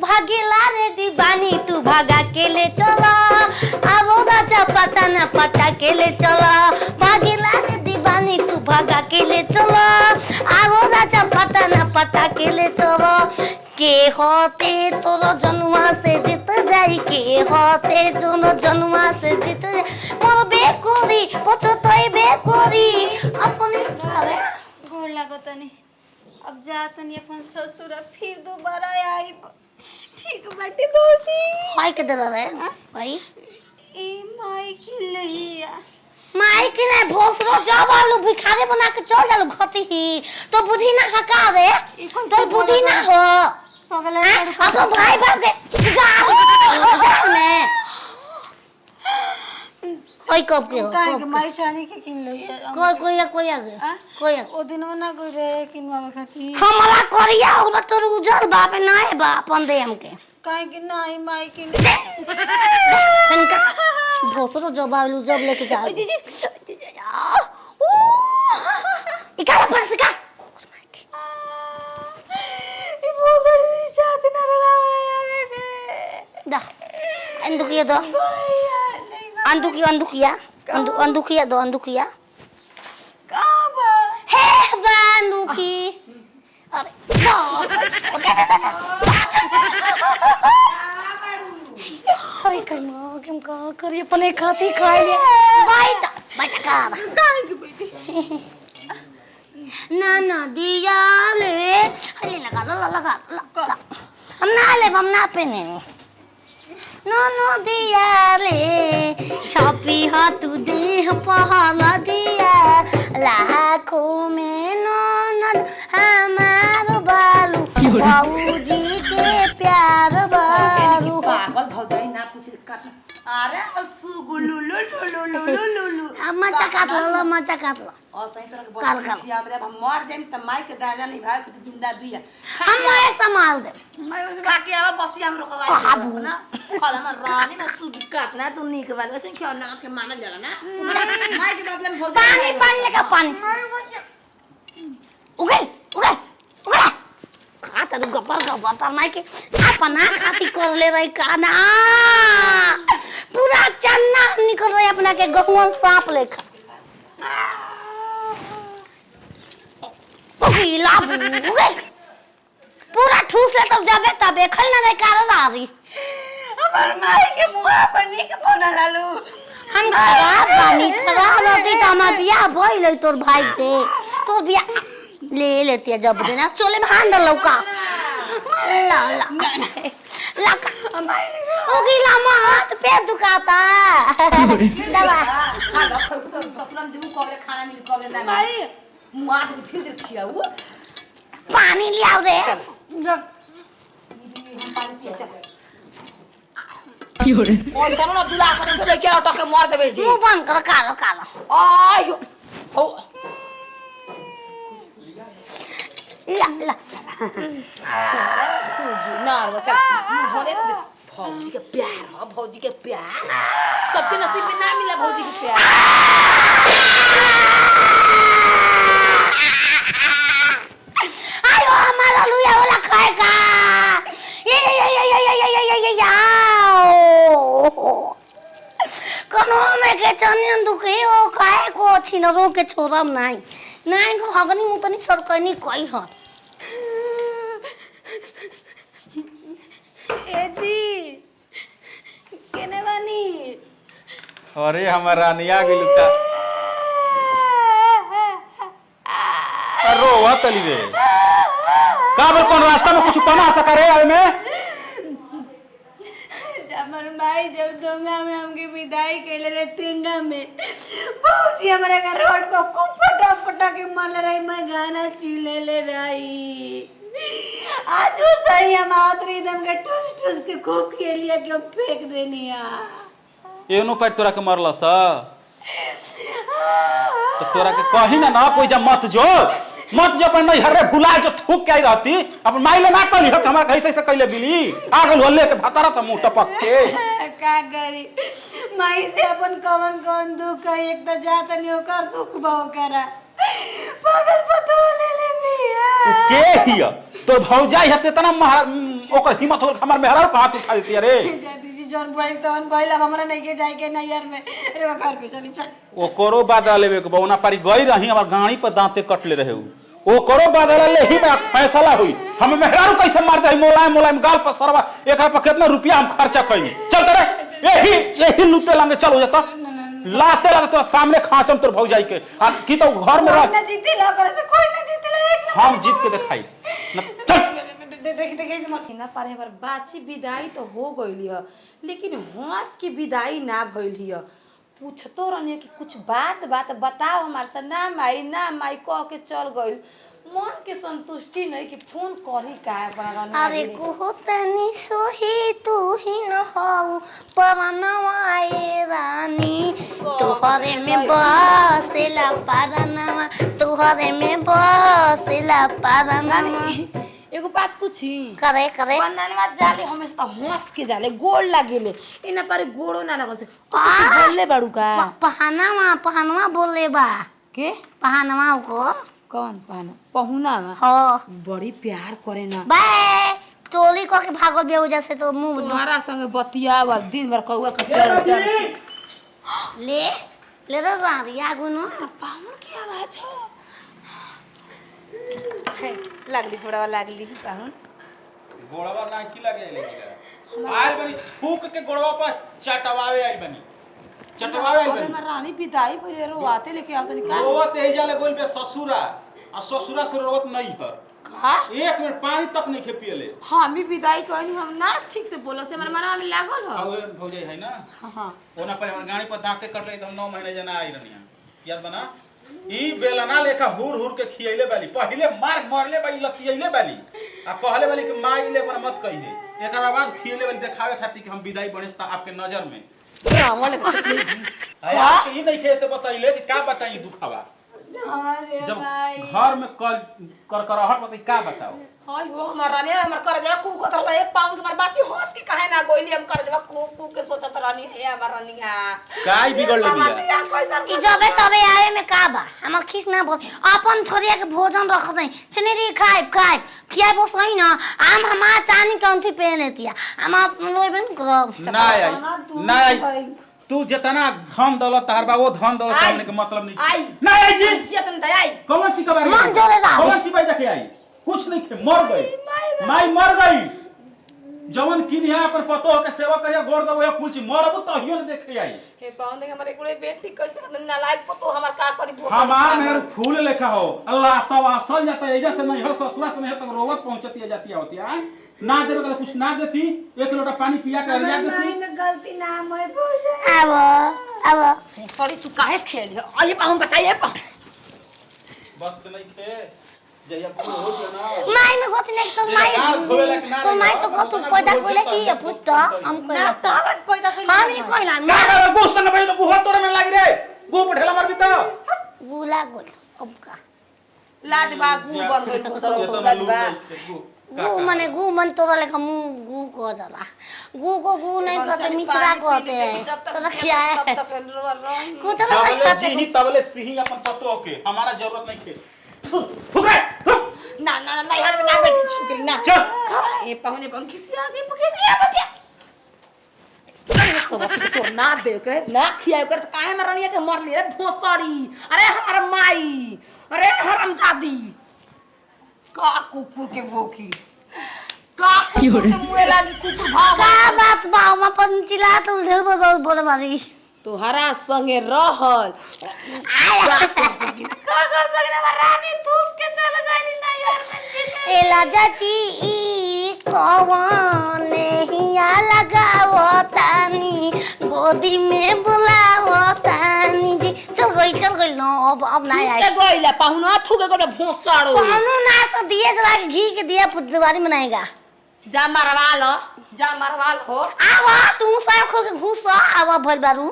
भागेला रे दीवानी तू भागा के ले चला अब राजा पता न पता के ले चला भागेला रे दीवानी तू भागा के ले चला अब राजा पता न पता के ले चला के होते तोरो जनुआ से जीत जाई के होते जोनो जनुआ से जीत जाई मोर बेकोरी पछतई बेकोरी अपनी अरे गोड़ लागतनी अब जातनी अपन ससुर फिर दोबारा आई ठीक बाटे भौजी हाय के दला रे भाई ए माई की लइया माई के ने भोसरो जब आलू भिखारी बना के चल जालू घती ही तो बुद्धि ना हका रे तो बुद्धि ना हो पगला अपन भाई बाप के जा में कोई कब के हो काहे के माई चानी के किन लइया कोई आगे ओ दिन ना गई रे किनवा खाती हमरा करिया हो तो उजल बाप ना है बा अपन दे हमके काहे के नाही माई के तनका भोसरो जब आलू जब लेके जा इकाला पर से का ई भोसड़ी चाहते ना लगावे के दा अंदुकिया दो अंदुकिया दो अंदुकिया काबा हे बंदुकी अरे अरे कम का करिए अपने खाती खाए ले बाइटा का काहे के बेटी ना दिया ले अरे लगा हम ना पहने नो दिया ले छपी हा तू देह पहला दिया लाखों में ननद हमार बालू बाबूजी के प्यार बालू पागल भौजाई ना पूछ काट अरे सुगुलु लु लु लु लु लु लु मचा काट लो और सही तरह के काल बोल याद रे हम मर जाइम त माई के दाजा नहीं भाई के जिंदा बिया हम मैं संभाल दे खा के आवा बस हम रोकवा ना खला में रानी में सुब काटना तू नी के बाल ऐसे क्यों ना के मानल जाला ना माई के मतलब भौजाई पानी लेके पानी उगल खाता तो गपर माई के अपना खाती कर ले रही काना पूरा चन्ना निकल रही अपना के गहुआ सांप लेखा पूरा ठूस ले तब जाबे तबे खल ना रे कारण आ रही हमर माई के मुंह बनी के बना लालू हम खराब रहती तो हमार बियाह भइल तोर भाई ते तोर बियाह ले लेती जब देना चोले में हाथ लौका ला ओगी लामा तो पेट दुखाता दवा खा लो कसरम देऊ कोले खाना मिल कोले ना भाई मुआ के फिर दे खियाऊ पानी लियाओ रे और कनो ना दुला कर के लेके ऑटो के मार देबे जी मुंह बंद कर कालो आयो हो ला सुगी नार बच्चा धरे दे भौजी के प्यार हो भौजी के प्यार सबके नसीब में ना मिला भौजी के प्यार आयो हमारा लुया वाला खाएगा ये कनो में के चनियन दुखे ओ खाए को छिनरो के छोरम नहीं को हगनी मुतनी सरकनी कोई ह ए जी केने बानी अरे हमार रानिया गेलू का रोवा तली रे का बोल कौन रास्ता में कुछ बना सका रे आवे में हमर माई जब दोंगा में हमके विदाई कैले रे तिंगा में बाबूजी हमारे घर रोड को खूब पटा के मारले रही मैं गाना चिले ले रही आज वो सही हम आतरी दम के ठुस के खूब खेलिया के हम फेंक देनिया एनो पर तोरा के मरला सा तो तोरा के कहीं ना कोई जा मत जो पर नहीं हरे भुला जो थूक के आई रहती अपन माइले ना कली हो हमरा कैसे से कैले बिली आगल होले के भतारा त मुंह टपक के का करी माई से अपन कौन दुख है एक तो जात नहीं होकर दुख बहु करा पागल पतो ले बिया के हिया तो भौजाई हते तना ओकर हिम्मत हो हमर मेहरारू पे हाथ उठा देती रे जाती जी जोन भइल तवन भइल अब हमरा नहीं के जाए के नैयर में रे घर पे चली चल ओकरो बादला लेवे के बौना पारी गई रही हमर गाड़ी पर दांते कट ले रहे उ ओकरो बादला ले ही में फैसला हुई हम मेहरारू कैसे मार दे मुलायम गाल पर सरवा एकरा पर कितना रुपया हम खर्चा कई चल रे यही लूटे लांगे चल हो जाता लाते तो सामने खाचम तोर भौजाई के की तो घर में रह ना जीते ला करे से कोई ना जीते ला एक हम जीत के दिखाई देख इसे मत ना पारे हमर बाची विदाई तो हो गइली ह लेकिन हंस की विदाई ना भइली ह पूछतो रहनी कि कुछ बात बताओ हमार से ना माई कह के चल गइल मन के संतुष्टि नहीं कि फोन करी काहे बना अरे कुहू तनी सोही तू ही न हो परनवाए रानी तुहरे में बसेला परनवा तुहरे में बसेला परनवा एगो बात पूछी करे बंधनवा जाले हमेशा हंस के जाले गोड़ लागेले इना पर गोड़ो ना लगल से बोलले बाड़ू का पहनवा बोले बा के पहनवा को कौन पहुना में हो बड़ी प्यार करे ना बाय चोली को के भागल बेउ जैसे तो मुंह तुम्हारा संग बतियावा दिन भर कौआ के ले रे रारिया गुनो पाहुन की आवाज हो लागली घोड़ावा लागली पाहुन गोड़वा ना की लगे लेकिन आइल बनी फूक के गोड़वा पर चटवावे आइल बनी अबे मैं रानी विदाई भइले रोवाते लेके आवत नहीं का रोवत एही जाले बोल बे ससुरा आ ससुरा से रोवत नहीं हर का एक मिनट पानी तक नहीं खे पियले हम भी विदाई कहनी हम ना ठीक से बोला से मन में लागल हो आवे भौजाई है ना हां ओना पर हमर गाड़ी पर दांते कट रही तो 9 महीने जना आई रहनिया याद बना ई बेलना लेखा हुर के खियैले बाली पहिले मारले बाली लखियैले बाली आ कहले बाली कि माई ले पर मत कहि दे एकरा बाद खियैले बाली देखावे खातिर कि हम विदाई बनेस्ता आपके नजर में रावल आया ई नहीं खे से बताइले कि का बताई दुखावा अरे जब भाई घर में करकराहट बताई का बताओ हाय हो हमर रानी हमर कर जवा कू को तरला एक पाउंड के मार बाची हंस के काहे ना गोइली हम कर जवा कू के सोचत रानी है हमर रानीया काई बिगड़ ले बिया ई जबे तबे आवे में का बा हम खिस ना बोल अपन थोड़िया के भोजन रख दई चनेरी खाइब खियाई बो सही ना आम हमा चानी कंठी पे लेतिया हम लोइबन करब ना आई तू जितना धन दौलत तार बा वो धन दौलत सामने के मतलब नहीं आई ना आई जी जियतन दई आई कौन सी खबर मन जोरे दा कौन सी बाई देखे आई कुछ नहीं थे मर गई माई मर गई जवन किन है अपन पतो के सेवा करिया गोड़ दबो या कुछ मरबो तहियो न देखे आई हे पाउंड के हमर एगो बेटी कैसे कदन ना लायक पतो हमर का करी भोसा हमार मेहर फूल लेखा हो अल्लाह तवासल जाता एजा से नहीं हर ससुरा से नहीं तक रोवत पहुंचती जाती होती है ना देबे का कुछ ना देती एक लोटा पानी पिया के रिया देती माई में गलती ना मैं बोल अब सॉरी तू काहे खेली आइए पाउंड बताइए पाउंड बस के नहीं खे जइया पूरा हो गया ना माई में गोत नहीं तो माई तो गोत पैदा कोले की पुष्ट हम ना तावन पैदा कइले हम नहीं कहला का रे गु संग भाई तो गुहर तोरे में लागी रे गु पठेला मार भी तो गुला गोल अब का लाजबा गु बन गइल भोसरो तो लाजबा गु मन तोरा लेखा मुंह गु को जाला गु नहीं कहते मिचरा कहते हैं तो क्या है कुछ तबले जी ही तबले सिही अपन पतो के हमारा जरूरत नहीं थे थुक रे ना यार में ना बेटी छुकरी ना चल ये पाहुने पाहुन किसी आगे पकेसिया बचिया अरे सब तो ना दे के ना खियाए कर काहे में रनिया के मर ले रे भोसड़ी अरे हमार माई अरे हरामजादी का कुकुर के भोकी का कुकुर के मुंह लागी कुकुर भाग का बात बा हम अपन चिल्ला तो बोले मारी तोहरा संगे रहल का कर सकी रानी तू के चल गइली ना यार ए लाजा जी ई कौन हिया लगावतानी गोदी में बुलावतानी जी चल गई ना अब ना आई के गइला पाहुना थुके गबे भोसड़ो कानू ना तो दिए जला के घी के दिया पुतवारी बनाएगा जा मरवा लो हो आवा तू सब खो के घुस आवा भल बारू